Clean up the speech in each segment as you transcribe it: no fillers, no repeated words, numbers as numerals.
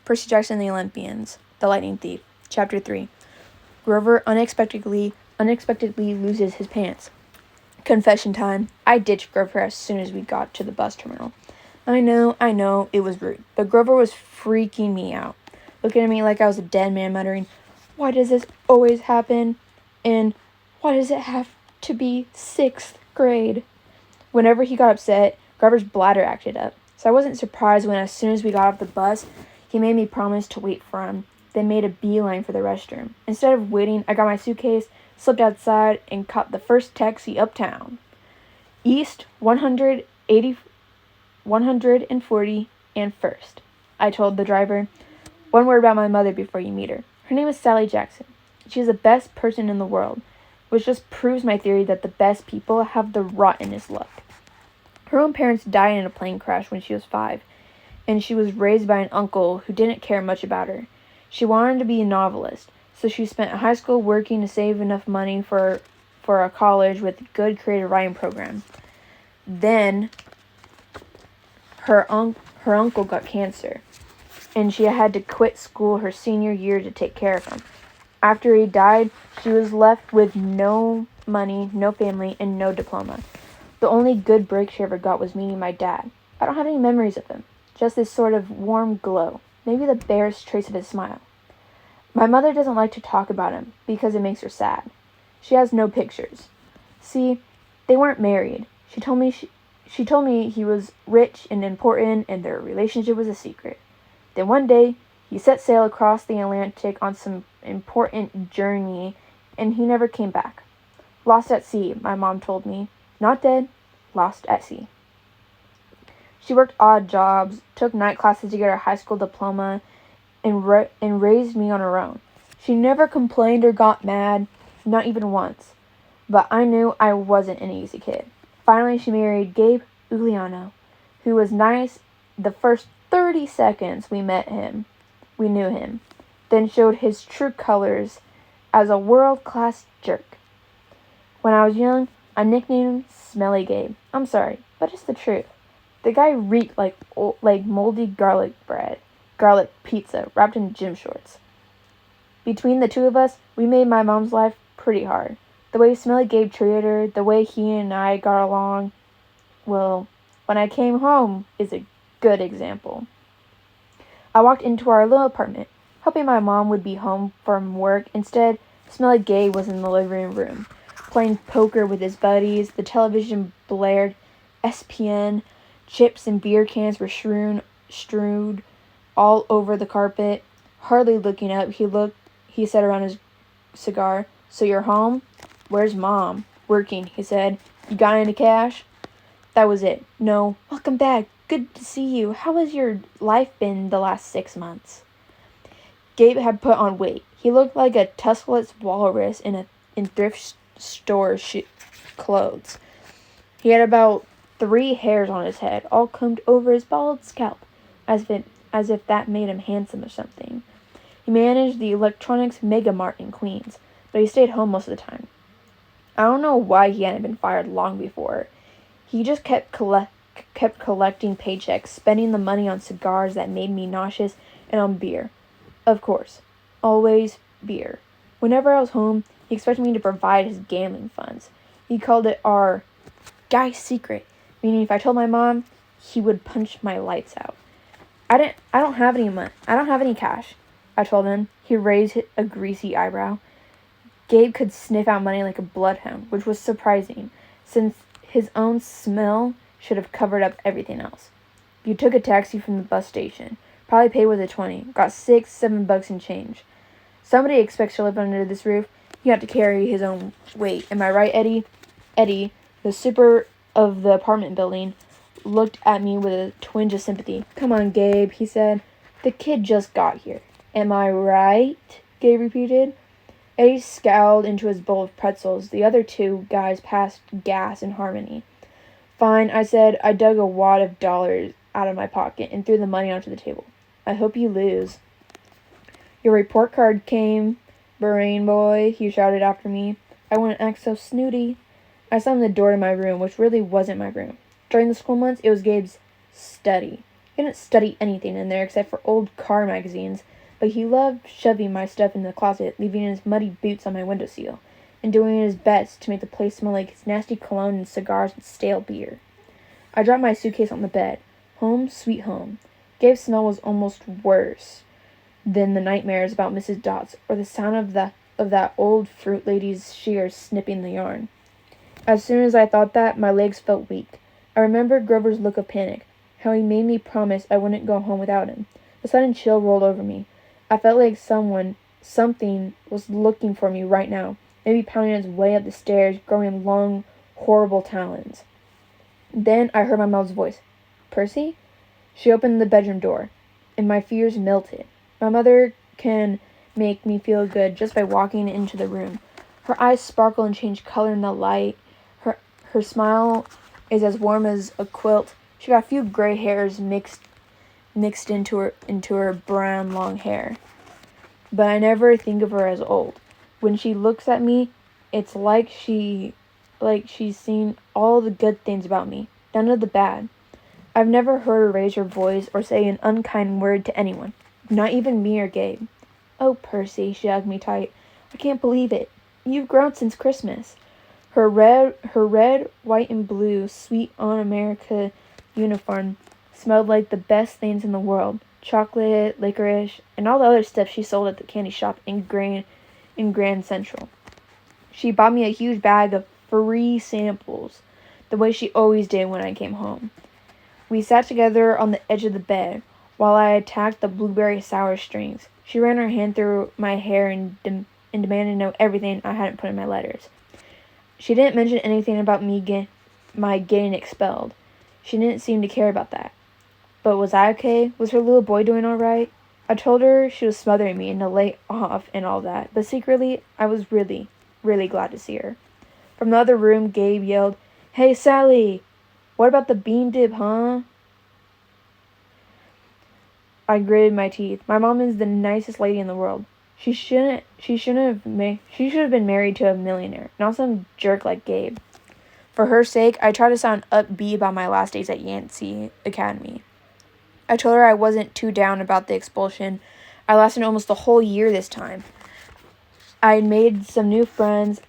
Percy Jackson and the Olympians, The Lightning Thief, Chapter 3. Grover unexpectedly loses his pants. Confession time. I ditched Grover as soon as we got to the bus terminal. I know, it was rude, but Grover was freaking me out, looking at me like I was a dead man, muttering, "Why does this always happen? And why does it have to be 6th grade?" Whenever he got upset, Grover's bladder acted up, so I wasn't surprised when as soon as we got off the bus, he made me promise to wait for him, then made a beeline for the restroom. Instead of waiting, I got my suitcase, slipped outside, and caught the first taxi uptown. East 140 and First, I told the driver. One word about my mother before you meet her. Her name is Sally Jackson. She's the best person in the world, which just proves my theory that the best people have the rottenest luck. Her own parents died in a plane crash when she was 5, and she was raised by an uncle who didn't care much about her. She wanted to be a novelist, so she spent high school working to save enough money for a college with a good creative writing program. Then her uncle got cancer, and she had to quit school her senior year to take care of him. After he died, she was left with no money, no family, and no diploma. The only good break she ever got was meeting my dad. I don't have any memories of him, just this sort of warm glow, maybe the barest trace of his smile. My mother doesn't like to talk about him because it makes her sad. She has no pictures. See, they weren't married. She told me he was rich and important and their relationship was a secret. Then one day, he set sail across the Atlantic on some important journey, and he never came back. Lost at sea, my mom told me. Not dead, lost at sea. She worked odd jobs, took night classes to get her high school diploma, and raised me on her own. She never complained or got mad, not even once. But I knew I wasn't an easy kid. Finally, she married Gabe Uliano, who was nice the first 30 seconds we knew him, then showed his true colors as a world-class jerk. When I was young, I nicknamed him Smelly Gabe. I'm sorry, but it's the truth. The guy reeked like moldy garlic pizza wrapped in gym shorts. Between the two of us, we made my mom's life pretty hard. The way Smelly Gabe treated her, the way he and I got along, well, when I came home is a good example. I walked into our little apartment, hoping my mom would be home from work. Instead, Smelly Gabe was in the living room, playing poker with his buddies. The television blared, SPN, chips and beer cans were strewed all over the carpet. Hardly looking up, he said around his cigar, "So you're home? Where's Mom?" "Working," he said. "You got any cash?" That was it. "No." "Welcome back. Good to see you. How has your life been the last 6 months?" Gabe had put on weight. He looked like a tuskless walrus in thrift store clothes. He had about 3 hairs on his head, all combed over his bald scalp, as if that made him handsome or something. He managed the electronics mega mart in Queens, but he stayed home most of the time. I don't know why he hadn't been fired long before. He just kept collecting paychecks, spending the money on cigars that made me nauseous and on beer. Of course. Always beer. Whenever I was home, he expected me to provide his gambling funds. He called it our guy's secret, meaning if I told my mom, he would punch my lights out. I don't have any money. I don't have any cash, I told him. He raised a greasy eyebrow. Gabe could sniff out money like a bloodhound, which was surprising, since his own smell should have covered up everything else. You took a taxi from the bus station, probably paid with a 20, got $6-7 in change. Somebody expects to live under this roof. You have to carry his own weight. Am I right, Eddie? Eddie, the super of the apartment building, looked at me with a twinge of sympathy. "Come on, Gabe," he said. "The kid just got here." "Am I right?" Gabe repeated. Eddie scowled into his bowl of pretzels. The other 2 guys passed gas in harmony. "Fine," I said. I dug a wad of dollars out of my pocket and threw the money onto the table. "I hope you lose." "Your report card came, brain boy," he shouted after me. I wouldn't act so snooty. I slammed the door to my room, which really wasn't my room. During the school months, it was Gabe's study. couldn't study anything in there except for old car magazines, but he loved shoving my stuff in the closet, leaving his muddy boots on my windowsill, and doing his best to make the place smell like his nasty cologne and cigars and stale beer. I dropped my suitcase on the bed. Home, sweet home. Gabe's smell was almost worse than the nightmares about Mrs. Dot's or the sound of that old fruit lady's shears snipping the yarn. As soon as I thought that, my legs felt weak. I remembered Grover's look of panic, how he made me promise I wouldn't go home without him. A sudden chill rolled over me. I felt like something was looking for me right now, maybe pounding its way up the stairs, growing long, horrible talons. Then I heard my mom's voice. "Percy?" She opened the bedroom door, and my fears melted. My mother can make me feel good just by walking into the room. Her eyes sparkle and change color in the light. Her smile is as warm as a quilt. She got a few gray hairs mixed into her brown long hair. But I never think of her as old. When she looks at me, it's like she's seen all the good things about me, none of the bad. I've never heard her raise her voice or say an unkind word to anyone, not even me or Gabe. "Oh, Percy," she hugged me tight. "I can't believe it. You've grown since Christmas." Her red, white, and blue Sweet on America uniform smelled like the best things in the world. Chocolate, licorice, and all the other stuff she sold at the candy shop in Grand Central. She bought me a huge bag of free samples, the way she always did when I came home. We sat together on the edge of the bed, while I attacked the blueberry sour strings. She ran her hand through my hair and demanded to know everything I hadn't put in my letters. She didn't mention anything about my getting expelled. She didn't seem to care about that. But was I okay? Was her little boy doing all right? I told her she was smothering me and to lay off and all that, but secretly, I was really, really glad to see her. From the other room, Gabe yelled, "Hey, Sally! What about the bean dip, huh?" I gritted my teeth. My mom is the nicest lady in the world. She should have been married to a millionaire, not some jerk like Gabe. For her sake, I tried to sound upbeat about my last days at Yancey Academy. I told her I wasn't too down about the expulsion. I lasted almost a whole year this time. I'd made some new friends.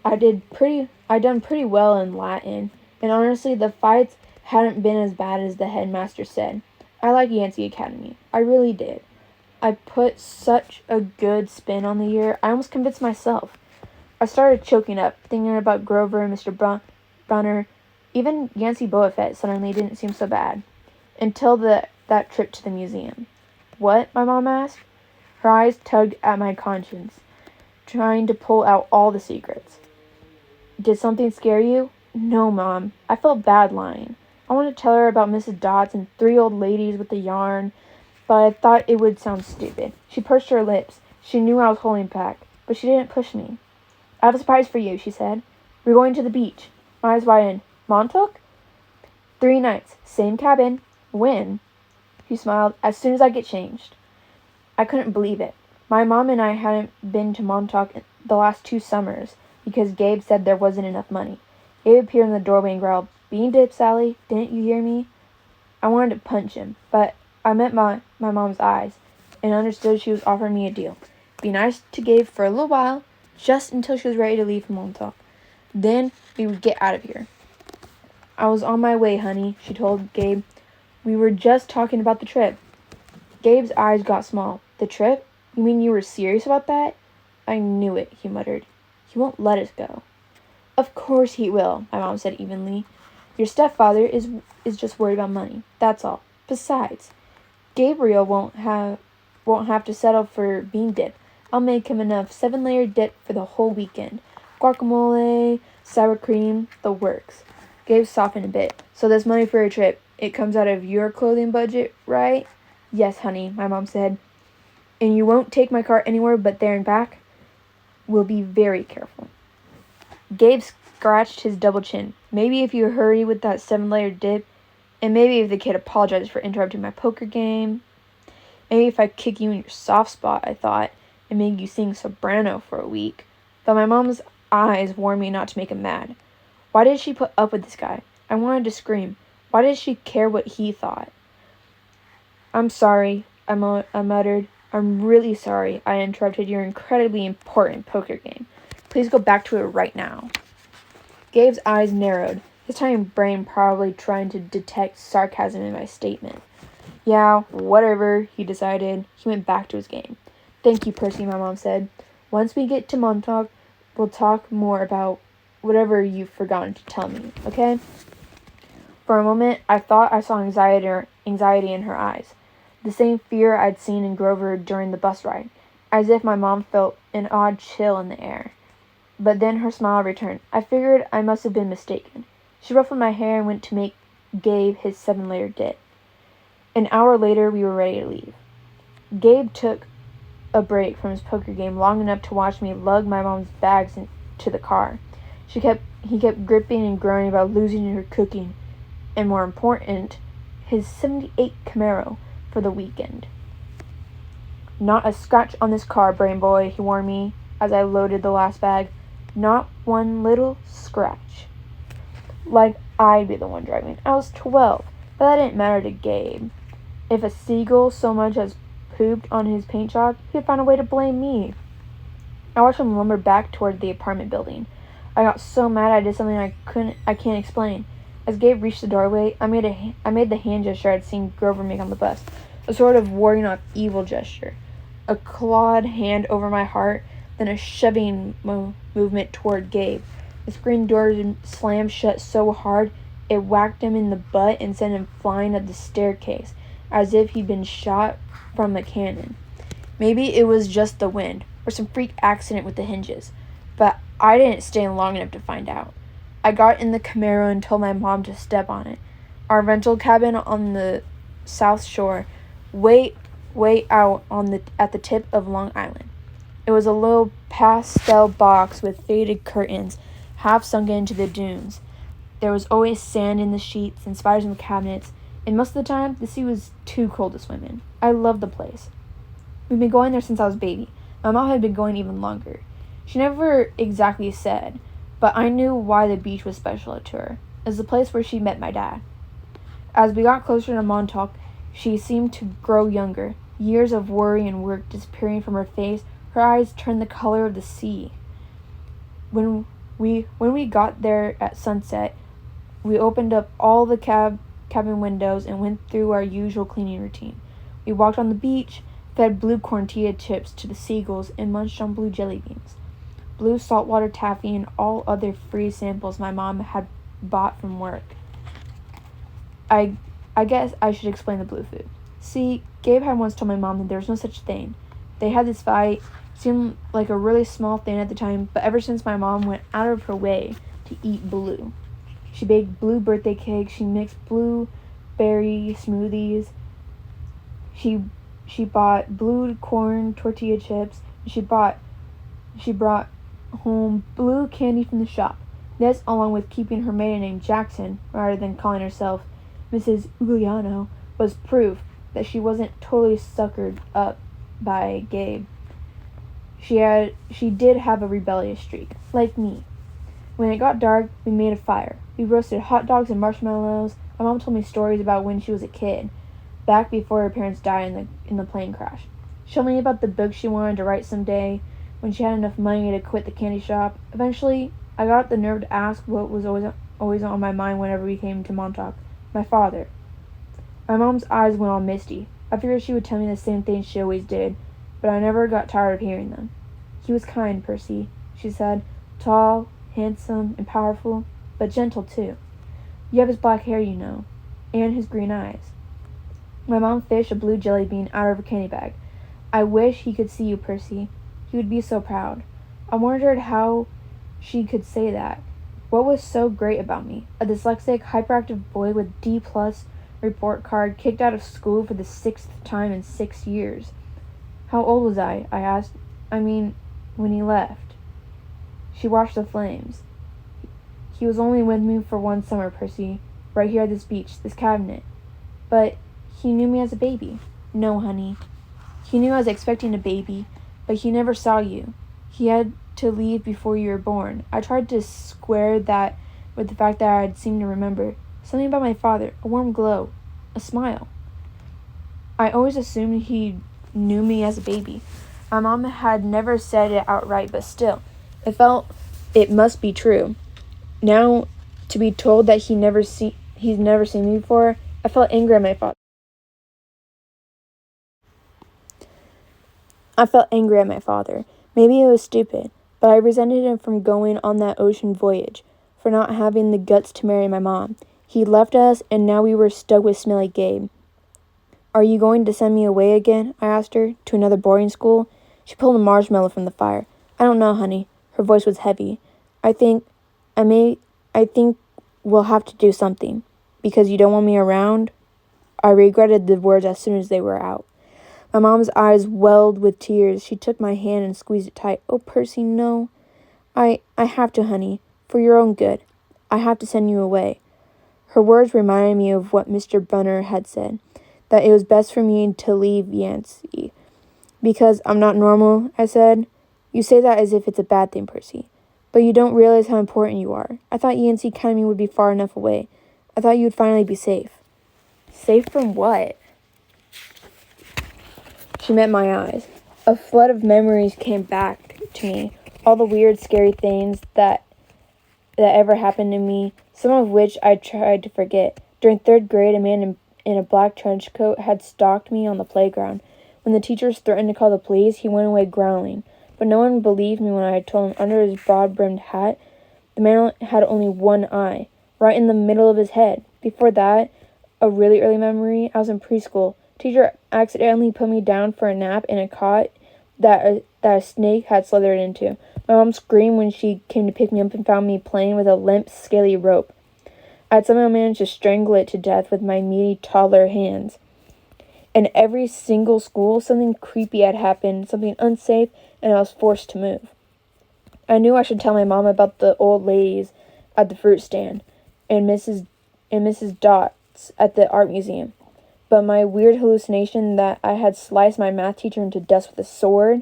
I'd done pretty well in Latin, and honestly, the fights hadn't been as bad as the headmaster said. I liked Yancey Academy. I really did. I put such a good spin on the year, I almost convinced myself. I started choking up, thinking about Grover and Mr. Brunner. Even Yancey Boafet suddenly didn't seem so bad. Until that trip to the museum. "What?" my mom asked. Her eyes tugged at my conscience, trying to pull out all the secrets. "Did something scare you?" "No, Mom." I felt bad lying. I wanted to tell her about Mrs. Dodds and 3 old ladies with the yarn, but I thought it would sound stupid. She pursed her lips. She knew I was holding back, but she didn't push me. "I have a surprise for you," she said. "We're going to the beach." My eyes widened. "Montauk?" 3 nights. Same cabin. "When?" She smiled. "As soon as I get changed." I couldn't believe it. My mom and I hadn't been to Montauk the last 2 summers because Gabe said there wasn't enough money. Gabe appeared in the doorway and growled, "Bean dip, Sally? Didn't you hear me?" I wanted to punch him, but I met my mom's eyes and understood she was offering me a deal. Be nice to Gabe for a little while, just until she was ready to leave for Montauk. Then we would get out of here. "I was on my way, honey," she told Gabe. "We were just talking about the trip." Gabe's eyes got small. "The trip? You mean you were serious about that?" "I knew it," he muttered. "He won't let us go." "Of course he will," my mom said evenly. "Your stepfather is just worried about money. That's all. Besides, Gabriel won't have to settle for bean dip. I'll make him enough 7-layer dip for the whole weekend. Guacamole, sour cream, the works." Gabe softened a bit. "So this money for your trip, it comes out of your clothing budget, right?" "Yes, honey," my mom said. "And you won't take my car anywhere but there and back?" "We'll be very careful." Gabe scratched his double chin. "Maybe if you hurry with that 7-layer dip, and maybe if the kid apologizes for interrupting my poker game. Maybe if I kick you in your soft spot," I thought, "and make you sing soprano for a week." But my mom's eyes warned me not to make him mad. Why did she put up with this guy? I wanted to scream. Why did she care what he thought? I'm sorry, I muttered. I'm really sorry I interrupted your incredibly important poker game. Please go back to it right now. Gabe's eyes narrowed, his tiny brain probably trying to detect sarcasm in my statement. Yeah, whatever, he decided. He went back to his game. Thank you, Percy, my mom said. Once we get to Montauk, we'll talk more about whatever you've forgotten to tell me, okay? For a moment, I thought I saw anxiety in her eyes. The same fear I'd seen in Grover during the bus ride, as if my mom felt an odd chill in the air. But then her smile returned. I figured I must have been mistaken. She ruffled my hair and went to make Gabe his 7-layer dip. An hour later, we were ready to leave. Gabe took a break from his poker game long enough to watch me lug my mom's bags into the car. He kept gripping and groaning about losing her cooking, and more important, his 78 Camaro for the weekend. Not a scratch on this car, brain boy, he warned me as I loaded the last bag. Not one little scratch. Like I'd be the one driving. I was 12, but that didn't matter to Gabe. If a seagull so much as pooped on his paint job, he'd find a way to blame me. I watched him lumber back toward the apartment building. I got so mad I did something I can't explain. As Gabe reached the doorway, I made the hand gesture I'd seen Grover make on the bus, a sort of warding off evil gesture. A clawed hand over my heart, then a shoving movement toward Gabe. The screen door slammed shut so hard it whacked him in the butt and sent him flying up the staircase, as if he'd been shot from a cannon. Maybe it was just the wind, or some freak accident with the hinges, but I didn't stay long enough to find out. I got in the Camaro and told my mom to step on it. Our rental cabin on the South Shore, way out at the tip of Long Island. It was a little pastel box with faded curtains, half sunken into the dunes. There was always sand in the sheets and spiders in the cabinets, and most of the time, the sea was too cold to swim in. I loved the place. We'd been going there since I was a baby. My mom had been going even longer. She never exactly said, but I knew why the beach was special to her. It was the place where she met my dad. As we got closer to Montauk, she seemed to grow younger. Years of worry and work disappearing from her face, her eyes turned the color of the sea. When we got there at sunset, we opened up all the cabin windows and went through our usual cleaning routine. We walked on the beach, fed blue tortilla chips to the seagulls, and munched on blue jelly beans, blue saltwater taffy, and all other free samples my mom had bought from work. I guess I should explain the blue food. See, Gabe had once told my mom that there was no such thing. They had this fight. Seemed like a really small thing at the time, but ever since my mom went out of her way to eat blue. She baked blue birthday cakes, she mixed blueberry smoothies, she bought blue corn tortilla chips, and she brought home blue candy from the shop. This, along with keeping her maiden name Jackson, rather than calling herself Mrs. Ugliano, was proof that she wasn't totally suckered up by Gabe. She did have a rebellious streak, like me. When it got dark, we made a fire. We roasted hot dogs and marshmallows. My mom told me stories about when she was a kid, back before her parents died in the plane crash. She told me about the book she wanted to write someday, when she had enough money to quit the candy shop. Eventually, I got the nerve to ask what was always on my mind whenever we came to Montauk. My father. My mom's eyes went all misty. I figured she would tell me the same thing she always did, but I never got tired of hearing them. He was kind, Percy, she said. Tall, handsome, and powerful, but gentle too. You have his black hair, you know, and his green eyes. My mom fished a blue jelly bean out of her candy bag. I wish he could see you, Percy. He would be so proud. I wondered how she could say that. What was so great about me? A dyslexic, hyperactive boy with D+ report card, kicked out of school for the 6th time in 6 years. How old was I asked. I mean, when he left. She watched the flames. He was only with me for one summer, Percy. Right here at this beach, this cabinet. But he knew me as a baby. No, honey. He knew I was expecting a baby, but he never saw you. He had to leave before you were born. I tried to square that with the fact that I had seemed to remember. Something about my father, a warm glow, a smile. I always assumed he knew me as a baby. My mom had never said it outright, but still, it felt it must be true. Now, to be told that he's never seen me before, I felt angry at my father. I felt angry at my father. Maybe it was stupid, but I resented him from going on that ocean voyage, for not having the guts to marry my mom. He left us, and now we were stuck with Smelly Gabe. Are you going to send me away again? I asked her, to another boarding school. She pulled a marshmallow from the fire. I don't know, honey. Her voice was heavy. I think I think we'll have to do something. Because you don't want me around? I regretted the words as soon as they were out. My mom's eyes welled with tears. She took my hand and squeezed it tight. Oh, Percy, no. I have to, honey. For your own good. I have to send you away. Her words reminded me of what Mr. Brunner had said, that it was best for me to leave Yancey. Because I'm not normal, I said. You say that as if it's a bad thing, Percy. But you don't realize how important you are. I thought Yancey Academy would be far enough away. I thought you would finally be safe. Safe from what? She met my eyes. A flood of memories came back to me. All the weird, scary things that ever happened to me, some of which I tried to forget. During 3rd grade, a man in a black trench coat had stalked me on the playground. When the teachers threatened to call the police, he went away growling. But no one believed me when I told him under his broad-brimmed hat, the man had only one eye, right in the middle of his head. Before that, a really early memory, I was in preschool. Teacher accidentally put me down for a nap in a cot that a snake had slithered into. My mom screamed when she came to pick me up and found me playing with a limp, scaly rope. I had somehow managed to strangle it to death with my meaty toddler hands. In every single school, something creepy had happened, something unsafe, and I was forced to move. I knew I should tell my mom about the old ladies at the fruit stand and Mrs. Dots at the art museum. But my weird hallucination that I had sliced my math teacher into dust with a sword,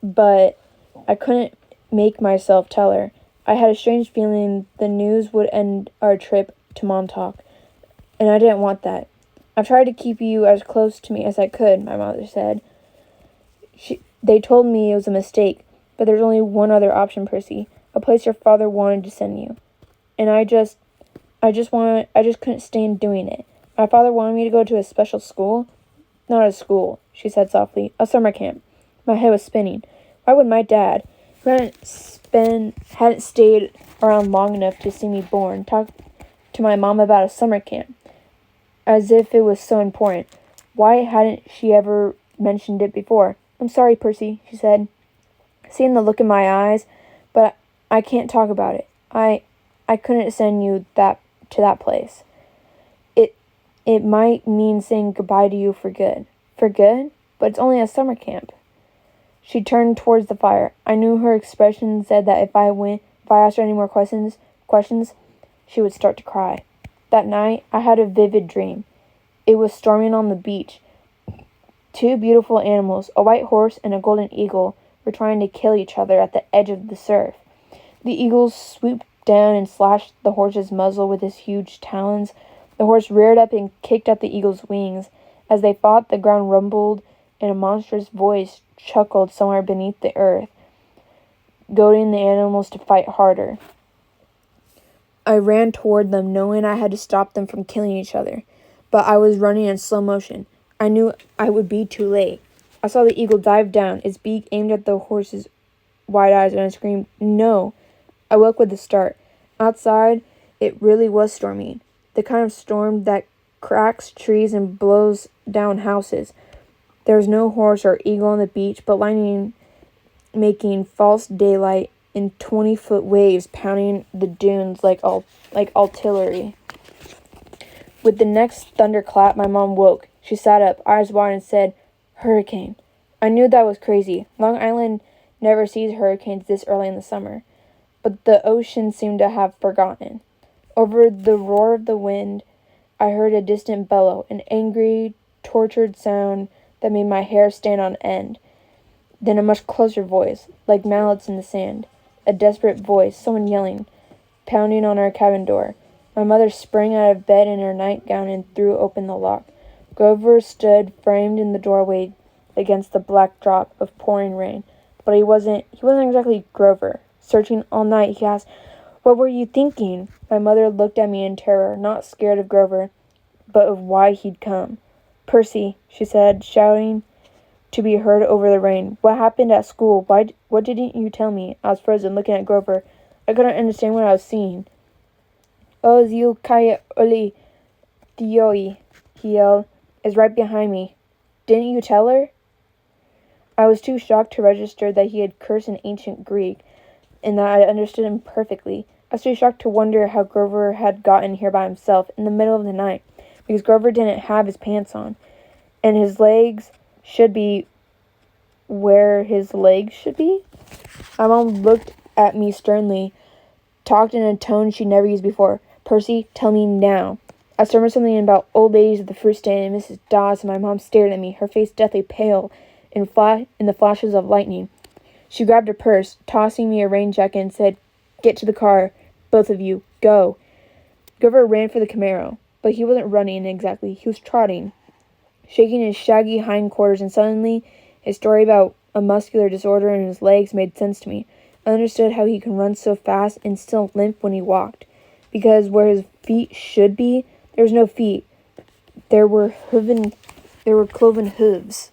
but I couldn't make myself tell her. I had a strange feeling the news would end our trip to Montauk, and I didn't want that. I've tried to keep you as close to me as I could, my mother said. They told me it was a mistake, but there's only one other option, Percy. A place your father wanted to send you. And I just couldn't stand doing it. My father wanted me to go to a special school. Not a school, she said softly. A summer camp. My head was spinning. Why would my dad, who hadn't stayed around long enough to see me born, talk to my mom about a summer camp? As if it was so important. Why hadn't she ever mentioned it before? I'm sorry, Percy, she said, seeing the look in my eyes, but I can't talk about it. I couldn't send you to that place. It might mean saying goodbye to you for good. For good? But it's only a summer camp. She turned towards the fire. I knew her expression said that if I asked her any more questions, she would start to cry. That night, I had a vivid dream. It was storming on the beach. 2 beautiful animals, a white horse and a golden eagle, were trying to kill each other at the edge of the surf. The eagle swooped down and slashed the horse's muzzle with his huge talons. The horse reared up and kicked at the eagle's wings. As they fought, the ground rumbled, and a monstrous voice chuckled somewhere beneath the earth, goading the animals to fight harder. I ran toward them, knowing I had to stop them from killing each other. But I was running in slow motion. I knew I would be too late. I saw the eagle dive down, its beak aimed at the horse's wide eyes, and I screamed, "No!" I woke with a start. Outside, it really was storming. The kind of storm that cracks trees and blows down houses. There was no horse or eagle on the beach, but lightning making false daylight in 20-foot waves pounding the dunes like artillery. With the next thunderclap, my mom woke. She sat up, eyes wide, and said, "Hurricane." I knew that was crazy. Long Island never sees hurricanes this early in the summer. But the ocean seemed to have forgotten. Over the roar of the wind, I heard a distant bellow, an angry, tortured sound that made my hair stand on end. Then a much closer voice, like mallets in the sand. A desperate voice, someone yelling, pounding on our cabin door. My mother sprang out of bed in her nightgown and threw open the lock. Grover stood framed in the doorway against the black drop of pouring rain. But he wasn't exactly Grover. Searching all night, he asked, "What were you thinking?" My mother looked at me in terror, not scared of Grover, but of why he'd come. "Percy," she said, shouting to be heard over the rain. "What happened at school? What didn't you tell me?" I was frozen, looking at Grover. I couldn't understand what I was seeing. "Oh, you kaya oli dioi," he yelled, "is right behind me. Didn't you tell her?" I was too shocked to register that he had cursed in ancient Greek, and that I understood him perfectly. I was too shocked to wonder how Grover had gotten here by himself in the middle of the night, because Grover didn't have his pants on, and his legs should be where his legs should be. My mom looked at me sternly, talked in a tone she'd never used before. "Percy, tell me now." I stammered something about old ladies at the fruit stand and Mrs. Dawes, and my mom stared at me, her face deathly pale in the flashes of lightning. She grabbed her purse, tossing me a rain jacket, and said, "Get to the car. Both of you. Go." Grover ran for the Camaro, but he wasn't running exactly. He was trotting, shaking his shaggy hindquarters, and suddenly his story about a muscular disorder in his legs made sense to me. I understood how he can run so fast and still limp when he walked, because where his feet should be, there was no feet. There were cloven hooves.